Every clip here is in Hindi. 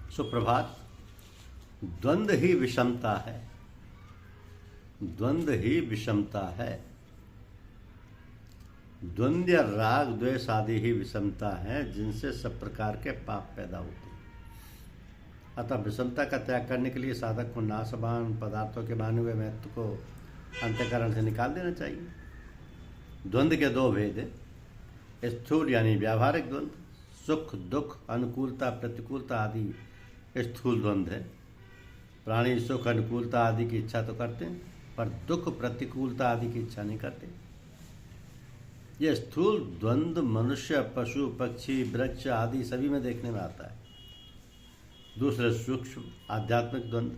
सुप्रभात। द्वंद्व ही विषमता है, द्वंद्व ही विषमता है। द्वंद्व या राग द्वेष आदि ही विषमता है जिनसे सब प्रकार के पाप पैदा होते हैं। अतः विषमता का त्याग करने के लिए साधक को नाशवान पदार्थों के माने हुए महत्व को अंतःकरण से निकाल देना चाहिए। द्वंद्व के दो भेद हैं, स्थूल यानी व्यावहारिक द्वंद्व, सुख दुख अनुकूलता प्रतिकूलता आदि स्थूल द्वंद्व है। प्राणी सुख अनुकूलता आदि की इच्छा तो करते हैं पर दुख प्रतिकूलता आदि की इच्छा नहीं करते। यह स्थूल द्वंद्व मनुष्य पशु पक्षी वृक्ष आदि सभी में देखने में आता है। दूसरे सूक्ष्म आध्यात्मिक द्वंद्व,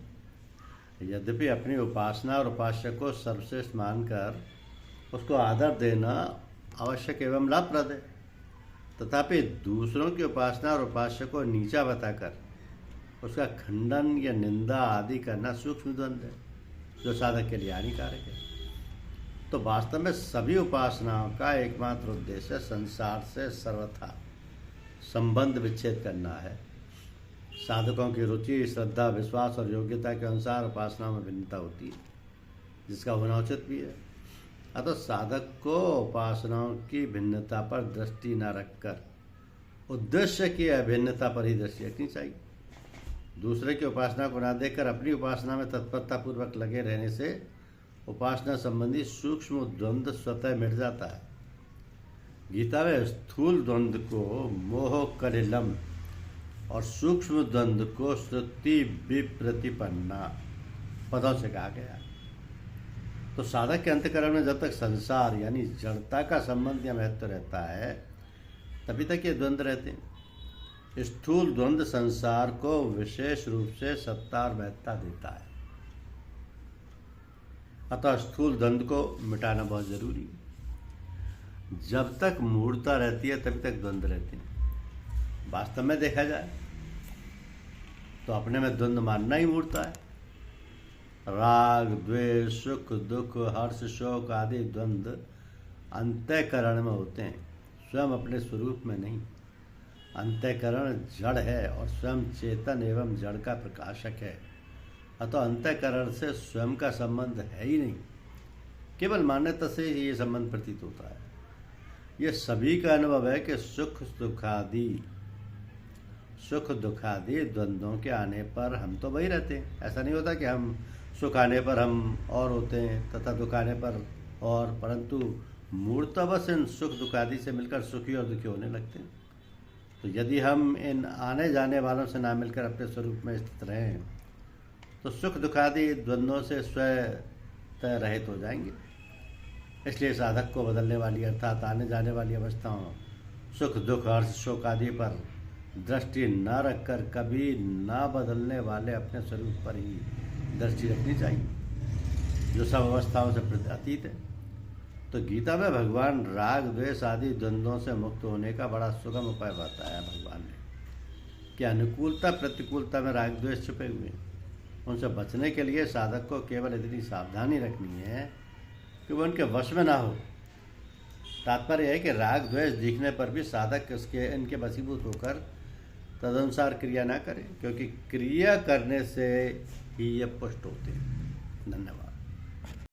यद्यपि अपनी उपासना और उपास्य को सर्वश्रेष्ठ मानकर उसको आदर देना आवश्यक एवं लाभप्रद है, तथापि दूसरों की उपासना और उपास्य को नीचा बताकर उसका खंडन या निंदा आदि करना सूक्ष्म द्वंद्व है जो साधक के लिए हानिकारक है। तो वास्तव में सभी उपासनाओं का एकमात्र उद्देश्य संसार से सर्वथा संबंध विच्छेद करना है। साधकों की रुचि श्रद्धा विश्वास और योग्यता के अनुसार उपासनाओं में भिन्नता होती है जिसका होना उचित भी है। अतः साधक को उपासनाओं की भिन्नता पर दृष्टि न रखकर उद्देश्य की अभिन्नता पर ही दृष्टि रखनी चाहिए। दूसरे की उपासना को न देखकर अपनी उपासना में तत्परतापूर्वक लगे रहने से उपासना संबंधी सूक्ष्म द्वंद्व स्वतः मिट जाता है। गीता में स्थूल द्वंद्व को मोह कलिलम और सूक्ष्म द्वंद्व को श्रुति विप्रतिपन्ना पदों से कहा गया। तो साधक के अंतःकरण में जब तक संसार यानी जड़ता का संबंध या महत्व रहता है तभी तक ये द्वंद्व रहते हैं। स्थूल द्वंद्व संसार को विशेष रूप से सत्ता और महत्ता देता है, अतः स्थूल द्वंद्व को मिटाना बहुत जरूरी है। जब तक मूढ़ता रहती है तभी तक द्वंद्व रहते हैं। वास्तव में देखा जाए तो अपने में द्वंद्व मानना ही मूढ़ता है। राग द्वेष सुख दुख हर्ष शोक आदि द्वंद्व अंतःकरण में होते हैं, स्वयं अपने स्वरूप में नहीं। अंतःकरण जड़ है और स्वयं चेतन एवं जड़ का प्रकाशक है, अतः अंतःकरण से स्वयं का संबंध है ही नहीं, केवल मान्यता से ही ये संबंध प्रतीत होता है। ये सभी का अनुभव है कि सुख दुखादि द्वंद्वों के आने पर हम तो वही रहते हैं। ऐसा नहीं होता कि हम सुख आने पर हम और होते हैं तथा दुख आने पर और, परंतु मूर्तवश इन सुख दुखादि से मिलकर सुखी और दुखी होने लगते हैं। तो यदि हम इन आने जाने वालों से ना मिलकर अपने स्वरूप में स्थित रहें तो सुख दुखादि द्वंद्वों से स्वतः रहित हो जाएंगे। इसलिए साधक को बदलने वाली अर्थात आने जाने वाली अवस्थाओं सुख दुख हर्ष शोक आदि पर दृष्टि न रखकर कभी न बदलने वाले अपने स्वरूप पर ही दृष्टि रखनी चाहिए जो सब अवस्थाओं से अतीत है। तो गीता में भगवान राग द्वेष आदि द्वंद्वों से मुक्त होने का बड़ा सुगम उपाय बताया भगवान ने कि अनुकूलता प्रतिकूलता में राग द्वेष छुपे हुए हैं। उनसे बचने के लिए साधक को केवल इतनी सावधानी रखनी है कि वो उनके वश में ना हो। तात्पर्य है कि राग द्वेष दिखने पर भी साधक इनके वशीभूत होकर तदनुसार क्रिया ना करे, क्योंकि क्रिया करने से ही ये पुष्ट होते हैं। धन्यवाद।